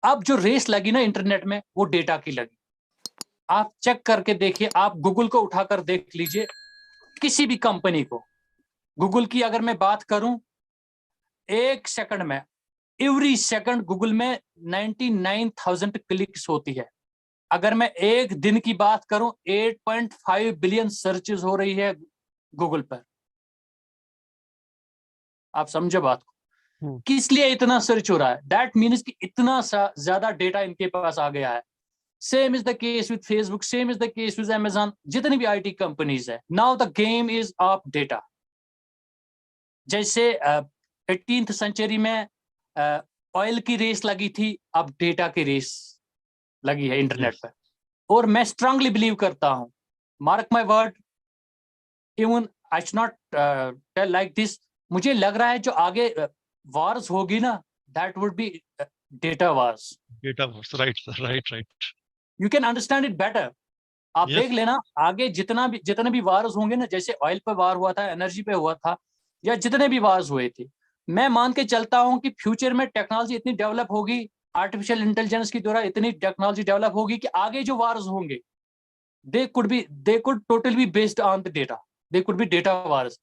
अब जो रेस लगी ना इंटरनेट में, वो डेटा की लगी। आप चेक करके देखिए, आप गूगल को उठाकर देख लीजिए, किसी भी कंपनी को। गूगल की अगर मैं बात करूं, एक सेकंड में, एवरी सेकंड गूगल में 99,000 क्लिक्स होती है। अगर मैं एक दिन की बात करूं, 8.5 बिलियन सर्चेस हो रही है गूगल पर। आप समझो बात को, किस लिए इतना सर्च हो रहा है? दैट मीन्स कि इतना ज्यादा डेटा इनके पास आ गया है। Same is the case with Facebook, same is the case with Amazon, जितनी भी आईटी कंपनीज है। Now the game is of data. जैसे 18th सेंचुरी में ऑयल की रेस लगी थी, अब डेटा की रेस लगी है इंटरनेट पर। और मैं स्ट्रांगली बिलीव करता हूं, mark my word, even I should not tell like this, मुझे लग रहा है जो आगे वार्स होगी ना, that would be data wars. Data wars, right right right. You can understand it better. आप देख लेना आगे जितने भी वार्स होंगे ना, जैसे ऑयल पे वार हुआ था, एनर्जी पे हुआ था, या जितने भी वार्स हुए थे, मैं मान के चलता हूं कि फ्यूचर में टेक्नोलॉजी इतनी डेवलप होगी, आर्टिफिशियल इंटेलिजेंस की द्वारा इतनी टेक्नोलॉजी डेवलप होगी कि आगे जो वार्स होंगे, they could totally be based on the data. They could be data wars,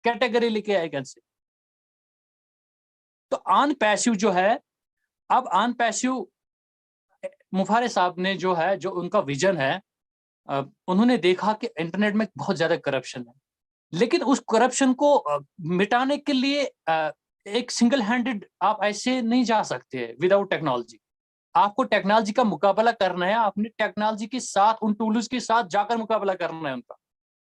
category लिखे आई कैन से। तो ऑन पैसिव जो है, अब ऑन पैसिव मुफारे साहब ने जो है, जो उनका विजन है, उन्होंने देखा कि इंटरनेट में बहुत ज्यादा करप्शन है, लेकिन उस करप्शन को मिटाने के लिए एक सिंगल हैंडेड आप ऐसे नहीं जा सकते विदाउट टेक्नोलॉजी। आपको टेक्नोलॉजी का मुकाबला करना है, आपने टेक्नोलॉजी के साथ, उन टूल्स के साथ जाकर मुकाबला करना है उनका।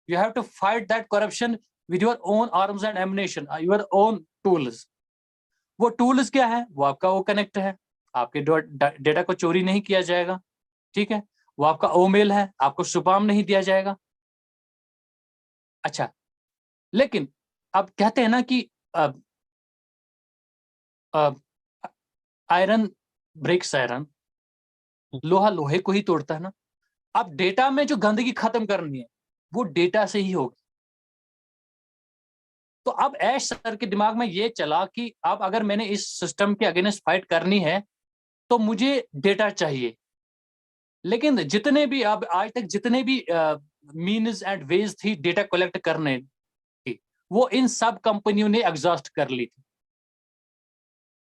You have to fight that corruption with your own arms and ammunition, your own tools. वो टूल्स क्या है? वो आपका वो कनेक्ट है, आपके डेटा को चोरी नहीं किया जाएगा, ठीक है। वो आपका ओमेल है, आपको स्पैम नहीं दिया जाएगा। अच्छा, लेकिन अब कहते हैं ना कि आयरन ब्रेक्स आयरन, लोहा लोहे को ही तोड़ता है ना। अब डेटा में जो गंदगी खत्म करनी है, वो डेटा से ही होगी। तो अब ऐश सर के दिमाग में ये चला कि अब अगर मैंने इस सिस्टम के अगेंस्ट फाइट करनी है, तो मुझे डेटा चाहिए। लेकिन जितने भी अब आज तक जितने भी मीन्स एंड वेज थी डेटा कलेक्ट करने की, वो इन सब कंपनियों ने एग्जॉस्ट कर ली थी।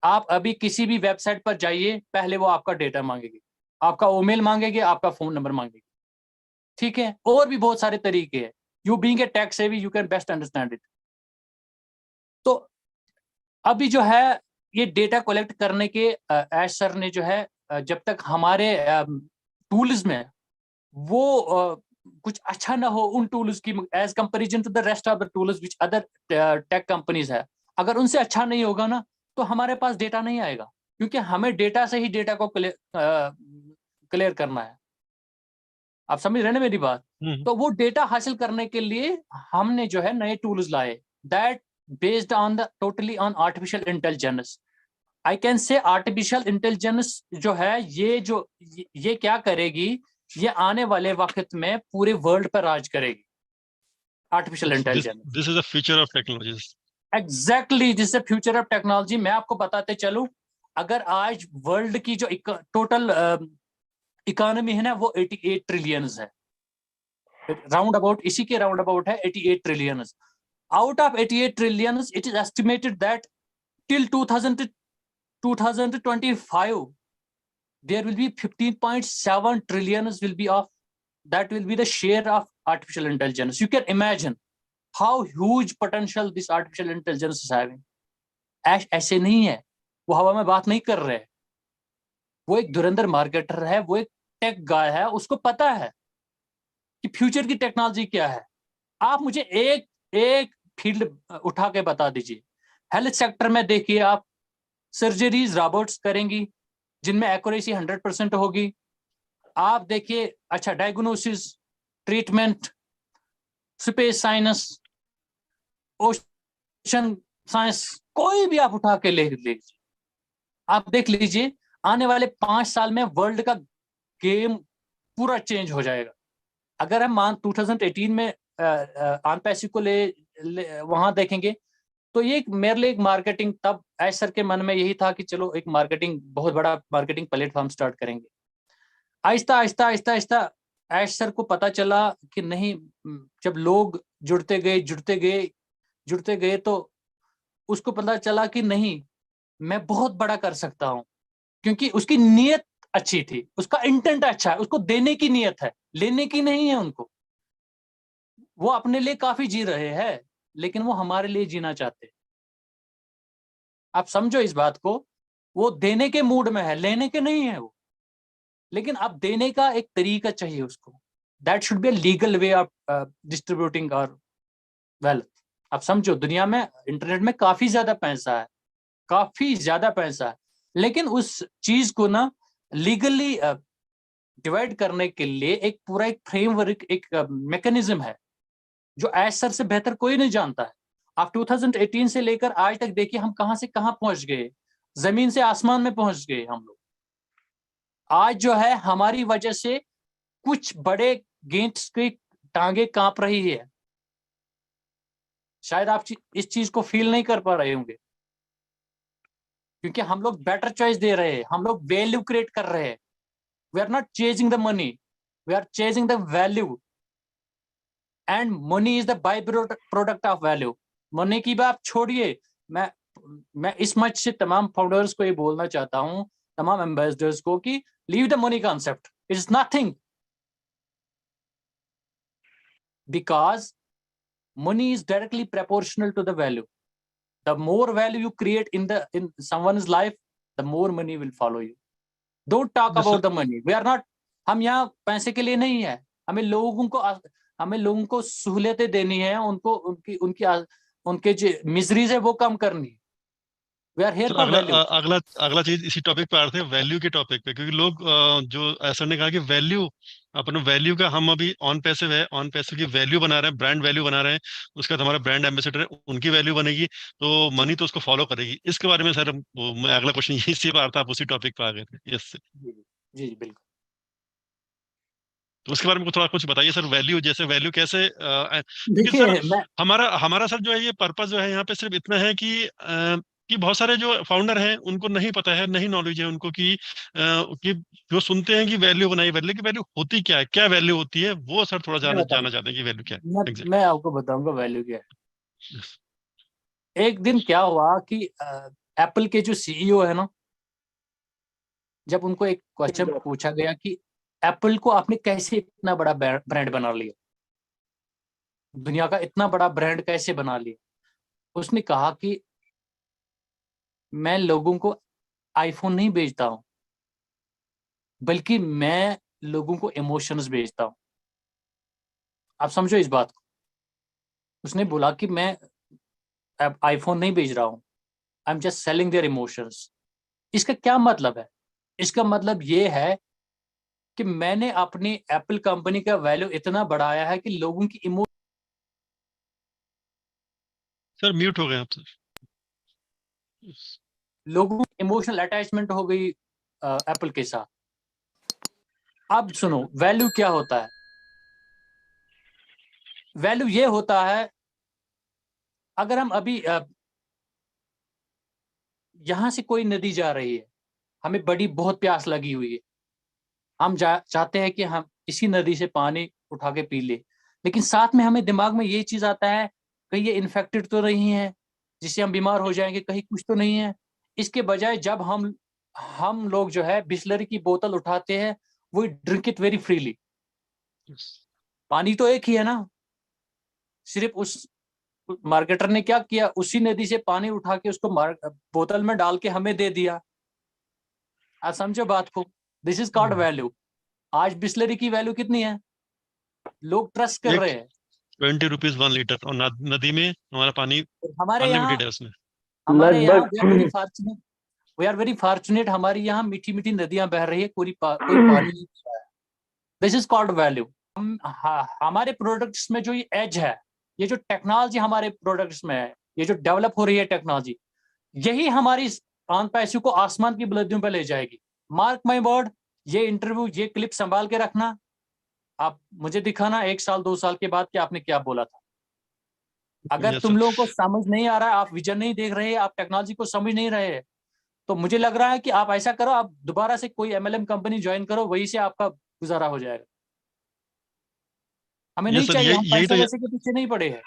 आप अभी किसी भी वेबसाइट पर जाइए, पहले वो आपका डेटा मांगेगी, आपका ईमेल मांगेगी, आपका फोन नंबर मांगेगी, ठीक है। और भी बहुत सारे तरीके हैं। You being a tech savvy, you can best understand it. तो अभी जो है, ये डेटा कलेक्ट करने के एश सर ने जो है, जब तक हमारे टूल्स में वो कुछ अच्छा ना हो उन टूल्स की, as comparison to the rest of the tools which other tech companies है, अगर उनसे अच्छा नहीं होगा ना, तो हमारे पास डेटा नहीं आएगा। क्योंकि हमें डेटा से ही डेटा को क्लियर करना है। आप समझ रहे हैं ना मेरी बात? तो वो डेटा हासिल करने के लिए हमने जो है नए टूल्स लाए, that based on the totally on artificial intelligence. I can say artificial intelligence जो है, ये क्या करेगी, ये आने वाले वक्त में पूरे वर्ल्ड पर राज करेगी, artificial intelligence. This is the future of technologies. Exactly, this is future of technology. मैं आपको बताते चलूं, अगर आज वर्ल्ड की जो टोटल इकोनॉमी है ना, वो 88 ट्रिलियन है, राउंड अबाउट, इसी के राउंड अबाउट है 88 trillion. Out of 88 trillion, it is estimated that till 2025 there will be 15.7 trillions will be of, that will be the share of artificial intelligence. You can imagine how huge potential this artificial intelligence is having. ऐसे नहीं है, वो हवा में बात नहीं कर रहे, वो एक धुरंधर मार्केटर है, वो एक टेक गाय है, उसको पता है कि फ्यूचर की टेक्नोलॉजी क्या है। आप मुझे एक एक फील्ड उठा के बता दीजिए। हेल्थ सेक्टर में देखिए आप, सर्जरीज रोबोट्स करेंगी जिनमें एक्यूरेसी 100% होगी। आप देखिए, अच्छा, diagnosis, treatment, space science, ocean science, कोई भी आप उठा के ले लीजिए, आप देख लीजिए आने वाले 5 साल में वर्ल्ड का गेम पूरा चेंज हो जाएगा। अगर हम 2018 में ऑन पैसिव को ले वहां देखेंगे, तो ये मेरे लिए एक मार्केटिंग, तब ऐश सर के मन में यही था कि चलो एक मार्केटिंग, बहुत बड़ा मार्केटिंग प्लेटफॉर्म स्टार्ट करेंगे। आहिस्ता आहिस्ता आहिस्ता आहिस्ता ऐश सर को पता चला कि नहीं, जब लोग जुड़ते गए जुड़ते गए जुड़ते गए तो उसको पता चला कि नहीं, मैं बहुत बड़ा कर सकता हूँ। क्योंकि उसकी नीयत अच्छी थी, उसका इंटेंट अच्छा है, उसको देने की नीयत है, लेने की नहीं है उनको। वो अपने लिए काफी जी रहे हैं, लेकिन वो हमारे लिए जीना चाहते हैं। आप समझो इस बात को, वो देने के मूड में है, लेने के नहीं है वो। लेकिन अब देने का एक तरीका चाहिए उसको। That should be a legal way of distributing और वेल्थ। आप समझो, दुनिया में इंटरनेट में काफी ज्यादा पैसा है, काफी ज्यादा पैसा है, लेकिन उस चीज को ना लीगली डिवाइड करने के लिए एक पूरा एक फ्रेमवर्क, एक मैकेनिज्म है, जो एज सर से बेहतर कोई नहीं जानता है। आप 2018 से लेकर आज तक देखिए हम कहां से कहां पहुंच गए, जमीन से आसमान में पहुंच गए हम लोग। आज जो है हमारी वजह से कुछ बड़े गेट्स की टांगे कांप रही है। शायद आप इस चीज को फील नहीं कर पा रहे होंगे, क्योंकि हम लोग बेटर चॉइस दे रहे हैं, हम लोग वैल्यू क्रिएट कर रहे हैं। We are not chasing the money, we are chasing the value, and money is the by product of value. Money की बात छोड़िए, मैं इस मच से तमाम फाउंडर्स को ये बोलना चाहता हूं, तमाम एम्बेसडर्स को, कि leave the money concept, it is nothing, because money is directly proportional to the value. The more value you create in someone's life, the more money will follow you. Don't talk जैसे about the money. We are not, हम यहाँ पैसे के लिए नहीं है। हमें लोगों को सहूलियतें देनी है, उनको उनकी उनकी उनके जो मिजरीज है वो कम करनी है। We are here sir for अगला वैल्यू। अगला अगला चीज इसी टॉपिक पे आ रहे थे, वैल्यू के टॉपिक पे, क्योंकि लोग जो ऐसा ने कहा कि वैल्यू, अपन वैल्यू का हम अभी ऑन पैसिव है, ऑन पैसिव की वैल्यू बना रहे हैं, ब्रांड वैल्यू बना रहे हैं, उसके बाद हमारा ब्रांड एम्बेसडर है उनकी वैल्यू बनेगी, तो जी मनी तो उसको फॉलो करेगी। इसके बारे में सर मैं अगला क्वेश्चन यही से आ रहा था, आप उसी टॉपिक पे आ गए थे। यस। जी जी जी, बिल्कुल। तो उसके बारे में थोड़ा कुछ बताइए सर, वैल्यू जैसे वैल्यू कैसे क्योंकि सर देखिए मैं, हमारा हमारा सर जो है ये पर्पस जो है यहाँ पे सिर्फ इतना है कि बहुत सारे जो फाउंडर हैं उनको नहीं पता है, नहीं नॉलेज है उनको कि जो सुनते हैं कि वैल्यू बनाई, वैल्यू की वैल्यू होती क्या है, क्या वैल्यू होती है, वो सर थोड़ा मैं जानना बताऊंगा, चाहते हैं कि वैल्यू क्या मैं है एग्जैक्ट। मैं आपको बताऊंगा वैल्यू क्या है। एक दिन क्या हुआ कि एप्पल के जो सीईओ है ना, जब उनको एक क्वेश्चन पूछा गया कि एप्पल को आपने कैसे इतना बड़ा ब्रांड बना लिया, दुनिया का इतना बड़ा ब्रांड कैसे बना लिया, उसने कहा कि मैं लोगों को आईफोन नहीं बेचता हूं, बल्कि मैं लोगों को इमोशंस बेचता हूं। आप समझो इस बात को। उसने बोला कि मैं आईफोन नहीं बेच रहा हूं, I am just selling their emotions. इसका क्या मतलब है? इसका मतलब ये है कि मैंने अपनी एप्पल कंपनी का वैल्यू इतना बढ़ाया है कि लोगों की सर म्यूट हो गए आप सर। लोगों की इमोशनल अटैचमेंट हो गई एप्पल के साथ। अब सुनो, वैल्यू क्या होता है? वैल्यू ये होता है, अगर हम अभी यहां से कोई नदी जा रही है, हमें बड़ी बहुत प्यास लगी हुई है, हम चाहते हैं कि हम इसी नदी से पानी उठा के पी ले, लेकिन साथ में हमें दिमाग में ये चीज आता है, कहीं ये इन्फेक्टेड तो नहीं है जिससे हम बीमार हो जाएंगे, कहीं कुछ तो नहीं है। इसके बजाय जब हम लोग जो है बिस्लरी की बोतल उठाते हैं, वो ड्रिंक इट वेरी फ्रीली। पानी तो एक ही है ना, सिर्फ उस मार्केटर ने क्या किया, उसी नदी से पानी उठा के उसको बोतल में डाल के हमें दे दिया। आप समझो बात को, दिस इज कॉल्ड वैल्यू। आज बिस्लरी की वैल्यू कितनी है? लोग ट्रस्ट कर एक रहे हैं। 20 रुपीज 1 लीटर, और नदी में हमारा पानी हमारे यहाँ अनलिमिटेड है उसमें। हमारे यहाँ लगभग वी आर वेरी फॉर्चुनेट, हमारी यहाँ मीठी मीठी नदियां बह रही है, कोई पानी नहीं पी रहा है। This is called value. हमारे प्रोडक्ट्स में जो ये एज है, ये जो टेक्नोलॉजी हमारे प्रोडक्ट्स में है, ये जो डेवलप हो रही है टेक्नोलॉजी, यही हमारी ऑन पैसों को आसमान की बुलंदियों पर ले जाएगी। मार्क माई वर्ड, ये इंटरव्यू, ये क्लिप संभाल के रखना, आप मुझे दिखाना 1 साल 2 साल के बाद कि आपने क्या बोला था। अगर यस तुम सर। लोगों को समझ नहीं आ रहा है, आप विजन नहीं देख रहे, आप टेक्नोलॉजी को समझ नहीं रहे, तो मुझे लग रहा है कि आप ऐसा करो, आप दोबारा से कोई एमएलएम कंपनी ज्वाइन करो, वहीं से आपका गुजारा हो जाएगा। हमें नहीं यस सर, चाहिए, यही हम यही पैसे तो वैसे के पीछे नहीं पड़े हैं।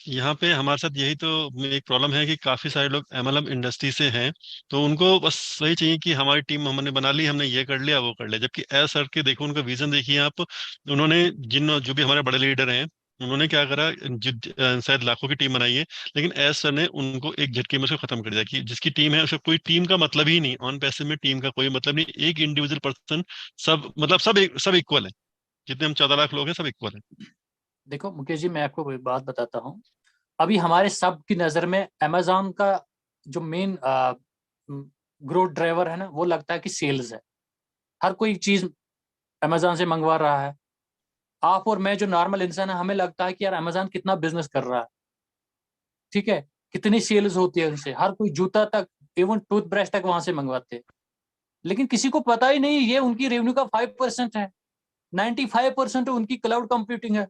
यहाँ पे हमारे साथ यही तो एक प्रॉब्लम है कि काफी सारे लोग एमएलएम इंडस्ट्री से हैं, तो उनको बस वही चाहिए कि हमारी टीम हमने बना ली, हमने ये कर लिया वो कर लिया, जबकि एज सर के देखो उनका विजन देखिए आप। उन्होंने जिन जो भी हमारे बड़े लीडर हैं, उन्होंने क्या करा, शायद लाखों की टीम बनाई है, लेकिन एज सर ने उनको एक झटके में उसको खत्म कर दिया कि जिसकी टीम है उसका कोई टीम का मतलब ही नहीं, ऑन पैसे में टीम का कोई मतलब नहीं, एक इंडिविजुअल पर्सन, सब मतलब सब इक्वल है, जितने हम 14 लाख लोग हैं सब इक्वल है। देखो मुकेश जी, मैं आपको एक बात बताता हूँ। अभी हमारे सब की नजर में अमेजोन का जो मेन ग्रोथ ड्राइवर है ना, वो लगता है कि सेल्स है। हर कोई चीज अमेजोन से मंगवा रहा है। आप और मैं जो नॉर्मल इंसान है, हमें लगता है कि यार अमेजोन कितना बिजनेस कर रहा है, ठीक है, कितनी सेल्स होती है उनसे, हर कोई जूता तक, इवन टूथब्रश तक वहां से मंगवाते हैं। लेकिन किसी को पता ही नहीं ये उनकी रेवेन्यू का 5% है। 95% उनकी क्लाउड कंप्यूटिंग है।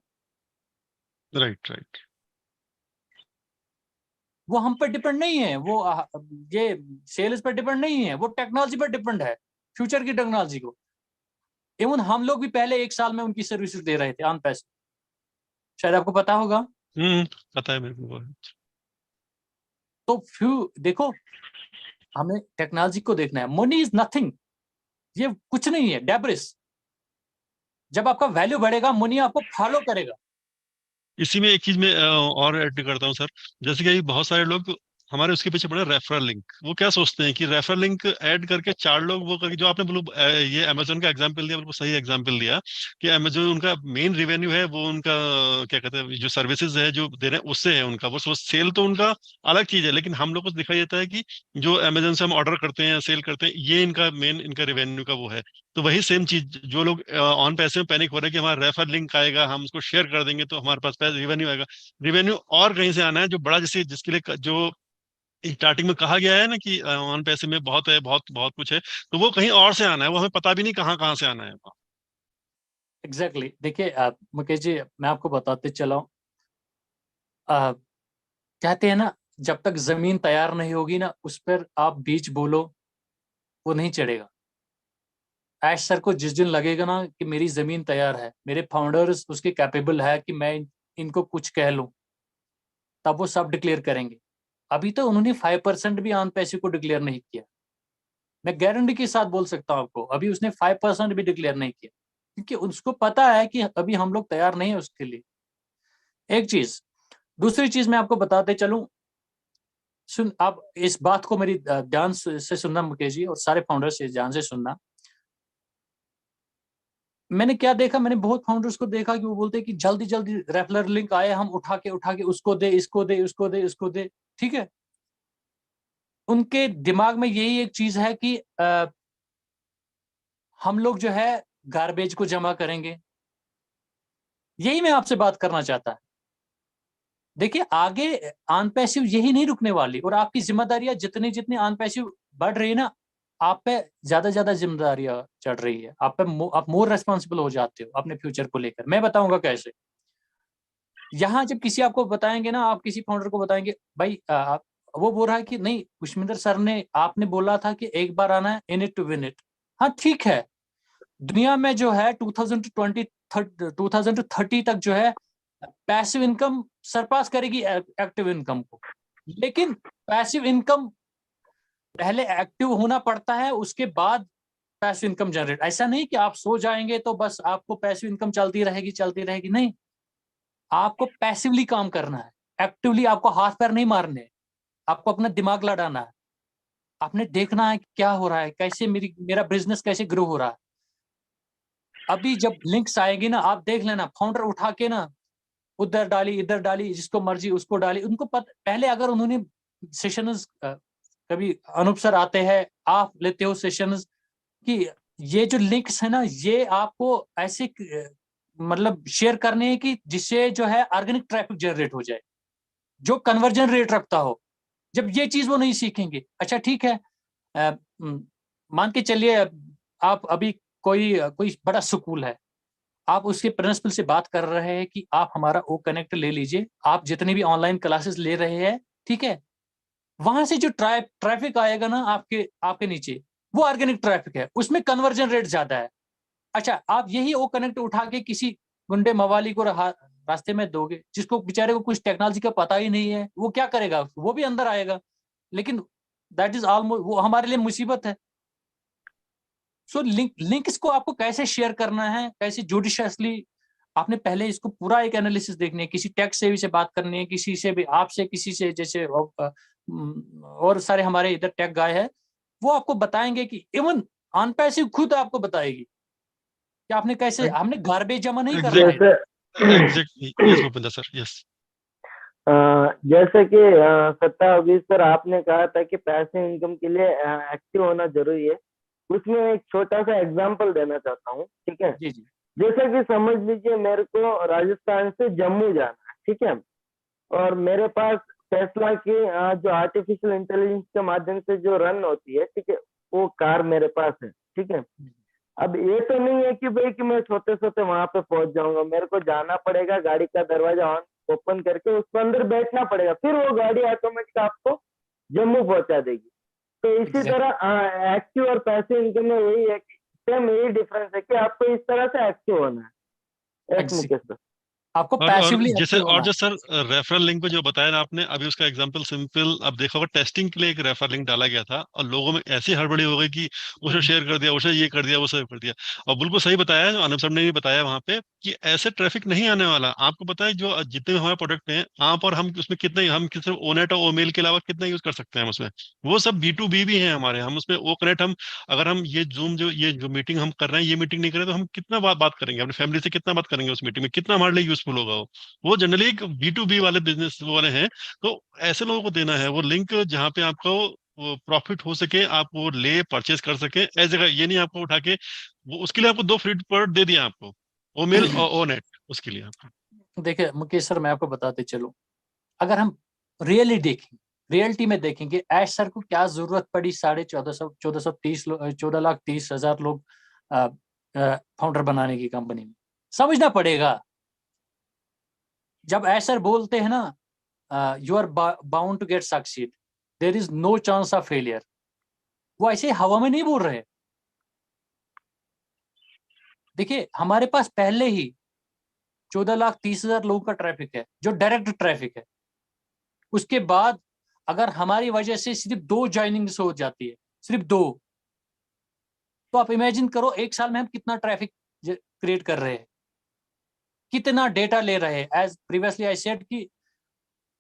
Right right. वो हम पर डिपेंड नहीं है, वो ये सेल्स पर डिपेंड नहीं है, वो टेक्नोलॉजी पर डिपेंड है, फ्यूचर की टेक्नोलॉजी को। इवन हम लोग भी पहले 1 साल में उनकी सर्विसेज दे रहे थे ऑन पैसे, शायद आपको पता होगा। हम्म, पता है मेरे को। तो फ्यू देखो, हमें टेक्नोलॉजी को देखना है। मनी इज नथिंग, ये कुछ नहीं है, डेब्रिस। जब आपका वैल्यू बढ़ेगा, मनी आपको फॉलो करेगा। इसी में एक चीज मैं और ऐड करता हूँ सर। जैसे कि बहुत सारे लोग हमारे उसके पीछे पड़े रेफरल लिंक, वो क्या सोचते हैं कि रेफरल लिंक ऐड करके 4 लोग वो करके, जो आपने बोलो ये अमेजोन का एग्जांपल दिया, बिल्कुल सही एग्जांपल दिया कि अमेजोन उनका मेन रेवेन्यू है, वो उनका क्या कहते हैं, जो सर्विसेज है जो दे रहे हैं उससे है उनका, वो सेल तो उनका अलग चीज है, लेकिन हम लोग को दिखाई देता है कि जो अमेजोन से हम ऑर्डर करते हैं सेल करते हैं, ये इनका मेन इनका रेवेन्यू का वो है। तो वही सेम चीज जो लोग ऑन पैसे में पैनिक हो रहे हैं कि हमारा रेफर लिंक आएगा, हम उसको शेयर कर देंगे तो हमारे पास पैसे रिवेन्यू आएगा। रिवेन्यू और कहीं से आना है जो बड़ा, जैसे जिसके लिए जो स्टार्टिंग में कहा गया है ना कि ऑन पैसे में बहुत है, बहुत बहुत कुछ है, तो वो कहीं और से आना है, वो हमें पता भी नहीं कहाँ कहाँ से आना है। एग्जैक्टली देखिए, मुकेश जी, मैं आपको बताते चला हूँ। कहते हैं ना, जब तक जमीन तैयार नहीं होगी ना, उस पर आप बीज बोलो, वो नहीं चढ़ेगा। ऐश सर को जिस दिन लगेगा ना कि मेरी जमीन तैयार है, मेरे फाउंडर्स उसके कैपेबल है कि मैं इनको कुछ कह लूं, तब वो सब डिक्लेयर करेंगे। अभी तो उन्होंने 5% भी ऑन पैसे को डिक्लेयर नहीं किया। मैं गारंटी के साथ बोल सकता हूं आपको, अभी उसने 5% भी डिक्लेयर नहीं किया, क्योंकि उसको पता है कि अभी हम लोग तैयार नहीं है उसके लिए। एक चीज। दूसरी चीज मैं आपको बताते चलूं। सुन, आप इस बात को मेरी ध्यान से सुनना मुकेश जी, और सारे फाउंडर्स से ध्यान से सुनना। मैंने क्या देखा, मैंने बहुत फाउंडर्स को देखा कि वो बोलते हैं कि जल्दी जल्दी रेफरल लिंक आए, हम उठा के उसको दे, इसको दे, उसको दे, उसको दे। ठीक है, उनके दिमाग में यही एक चीज है कि हम लोग जो है गार्बेज को जमा करेंगे। यही मैं आपसे बात करना चाहता है। देखिए, आगे ऑन पैसिव यही नहीं रुकने वाली, और आपकी जिम्मेदारियां जितनी जितनी ऑन पैसिव बढ़ रही है ना, आप पे ज्यादा जिम्मेदारियां चढ़ रही है, आप मोर रेस्पॉन्सिबल हो जाते हो अपने फ्यूचर को लेकर। मैं बताऊंगा कैसे। यहाँ जब किसी आपको बताएंगे ना, आप किसी फाउंडर को बताएंगे, भाई वो बोल रहा है कि नहीं, पुष्मिंदर सर ने आपने बोला था कि एक बार आना है, in it to win it. हाँ ठीक है, दुनिया में जो है 2030 तक जो है पैसिव इनकम सरपास करेगी एक्टिव इनकम को। लेकिन पैसिव इनकम पहले एक्टिव होना पड़ता है, उसके बाद पैसिव इनकम जनरेट। ऐसा नहीं कि आप सो जाएंगे तो बस आपको पैसिव इनकम चलती रहेगी, नहीं। आपको पैसिवली काम करना है, एक्टिवली आपको हाथ पैर नहीं मारने हैं। आपको अपना दिमाग लड़ाना है। आपने देखना है कि क्या हो रहा है, कैसे मेरा बिजनेस कैसे ग्रो हो रहा है। अभी जब लिंक्स आएगी ना, आप देख लेना, फाउंडर उठा के ना उधर डाली, इधर डाली, जिसको मर्जी उसको डाली। उनको पहले अगर उन्होंने सेशंस, कभी अनूप सर आते हैं, आप लेते हो सेशंस, कि ये जो लिंक्स है ना, ये आपको ऐसे मतलब शेयर करने हैं कि जिससे जो है ऑर्गेनिक ट्रैफिक जनरेट हो जाए, जो कन्वर्जन रेट रखता हो। जब ये चीज वो नहीं सीखेंगे, अच्छा ठीक है, अ, मान के चलिए, आप अभी कोई कोई बड़ा स्कूल है, आप उसके प्रिंसिपल से बात कर रहे हैं कि आप हमारा ओ कनेक्ट ले लीजिए, आप जितने भी ऑनलाइन क्लासेस ले रहे हैं, ठीक है, वहां से जो ट्रैफिक आएगा ना आपके आपके नीचे, वो ऑर्गेनिक ट्रैफिक है, उसमें कन्वर्जन रेट ज्यादा है। अच्छा, आप यही ओ कनेक्ट उठा के किसी गुंडे मवाली को रास्ते में दोगे, जिसको बेचारे को कुछ टेक्नोलॉजी का पता ही नहीं है, वो क्या करेगा? वो भी अंदर आएगा। लेकिन दैट इज ऑलमोस्ट, वो हमारे लिए मुसीबत है। सो लिंक्स को आपको कैसे शेयर करना है, कैसे जुडिशियसली, आपने पहले इसको पूरा एक एनालिसिस देखनी है। किसी टेक सेवी से बात करनी है, किसी से भी, आपसे, किसी से, जैसे और सारे हमारे इधर टेक गाय है, वो आपको बताएंगे कि इवन ऑन पैसिव खुद आपको बताएगी कि आपने कैसे, हमने गार्बेज जमा नहीं करना है। जैसे exactly, yes Bhupendra sir, yes. जैसे कि सत्ता अभी सर आपने कहा था कि पैसिव इनकम के लिए एक्टिव होना जरूरी है, उसमें एक छोटा सा एग्जांपल देना चाहता हूँ, ठीक है। जी जी जैसे कि समझ लीजिए मेरे को राजस्थान से जम्मू जाना है, ठीक है, और मेरे पास टेस्ला की जो आर्टिफिशियल इंटेलिजेंस के माध्यम से जो रन होती है, ठीक है, वो कार मेरे पास है, ठीक है। अब ये तो नहीं है कि भाई कि मैं सोते सोते वहां पे पहुंच जाऊंगा, मेरे को जाना पड़ेगा, गाड़ी का दरवाजा ऑन ओपन करके उसको अंदर बैठना पड़ेगा, फिर वो गाड़ी ऑटोमेटिक आपको जम्मू पहुंचा देगी। तो इसी एग्जैक्टली। तरह एक्टिव और पैसिव इनकम में यही है कि सेम यही डिफरेंस है कि आपको इस तरह से एक्टिव होना है। एक मुकेश सर। आपको और पैसिवली जैसे, एक्टिव और होना जो सर रेफरल लिंक को जो बताया ना आपने अभी, उसका एग्जांपल सिंपल, अब देखा होगा टेस्टिंग के लिए एक रेफरल लिंक डाला गया था और लोगों में ऐसी हड़बड़ी हो गई कि उसे है। शेयर कर दिया, उसे ये कर दिया, वो सब कर दिया। और बिल्कुल सही बताया, जो अनुप सर ने भी बताया वहां पे, कि ऐसे ट्रैफिक नहीं आने वाला। आपको पता है जो जितने भी हमारे प्रोडक्ट हैं, आप और हम उसमें कितने, हम सिर्फ ओनेट और ओमेल के अलावा कितना यूज कर सकते हैं हम उसमें। वो सब B2B भी हैं हमारे, हम उसमें ओ कनेक्ट, हम अगर हम ये जूम ये जो मीटिंग हम कर रहे हैं, ये मीटिंग नहीं कर रहे तो हम कितना बात करेंगे अपनी फैमिली से, कितना बात करेंगे उस मीटिंग में, कितना हमारे लिए यूजफुल होगा वो जनरली एक B2B वाले बिजनेस वाले हैं। तो ऐसे लोगों को देना है वो लिंक, जहाँ पे आपको वो प्रॉफिट हो सके, आप वो ले परचेज कर सके। ऐसी जगह ये नहीं आपको उठा के, वो उसके लिए आपको 2 फ्री प्रोडक्ट दे दिया आपको, ओ मेल और ओ नेट, उसके लिए आपको। देखिए मुकेश सर, मैं आपको बताते चलूं, अगर हम रियली देखें, रियलिटी में देखेंगे, ऐश सर को क्या जरूरत पड़ी 14,30 लोग फाउंडर बनाने की कंपनी में? समझना पड़ेगा। जब ऐश सर बोलते हैं ना, you are bound to get succeed, there is no chance of failure, वो ऐसे हवा में नहीं बोल रहे। देखिए हमारे पास पहले ही 14,30,000 लोगों का ट्रैफिक है, जो डायरेक्ट ट्रैफिक है। उसके बाद अगर हमारी वजह से सिर्फ 2 ज्वाइनिंग्स हो जाती है, सिर्फ 2, तो आप इमेजिन करो एक साल में हम कितना ट्रैफिक क्रिएट कर रहे हैं, कितना डेटा ले रहे हैं। एज प्रीवियसली आई सेड कि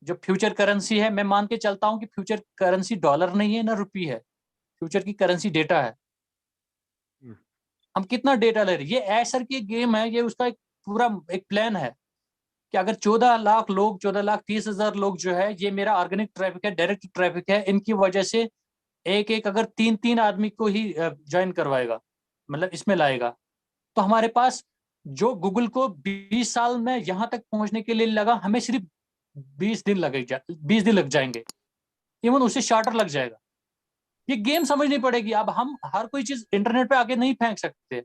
जो फ्यूचर करेंसी है, मैं मान के चलता हूं कि फ्यूचर करेंसी डॉलर नहीं है ना रुपी है, फ्यूचर की करेंसी डेटा है। हम कितना डेटा ले रहे हैं, ये ऐसर की गेम है, ये उसका एक पूरा एक प्लान है कि अगर 14 लाख लोग, 14,30,000 लोग जो है, ये मेरा ऑर्गेनिक ट्रैफिक है, डायरेक्ट ट्रैफिक है, इनकी वजह से एक एक अगर 3-3 आदमी को ही ज्वाइन करवाएगा, मतलब इसमें लाएगा, तो हमारे पास जो गूगल को 20 साल में यहां तक पहुंचने के लिए लगा, हमें सिर्फ 20 दिन लग जाएंगे, इवन उससे शार्टर लग जाएगा। ये गेम समझनी पड़ेगी। अब हम हर कोई चीज इंटरनेट पे आके नहीं फेंक सकते।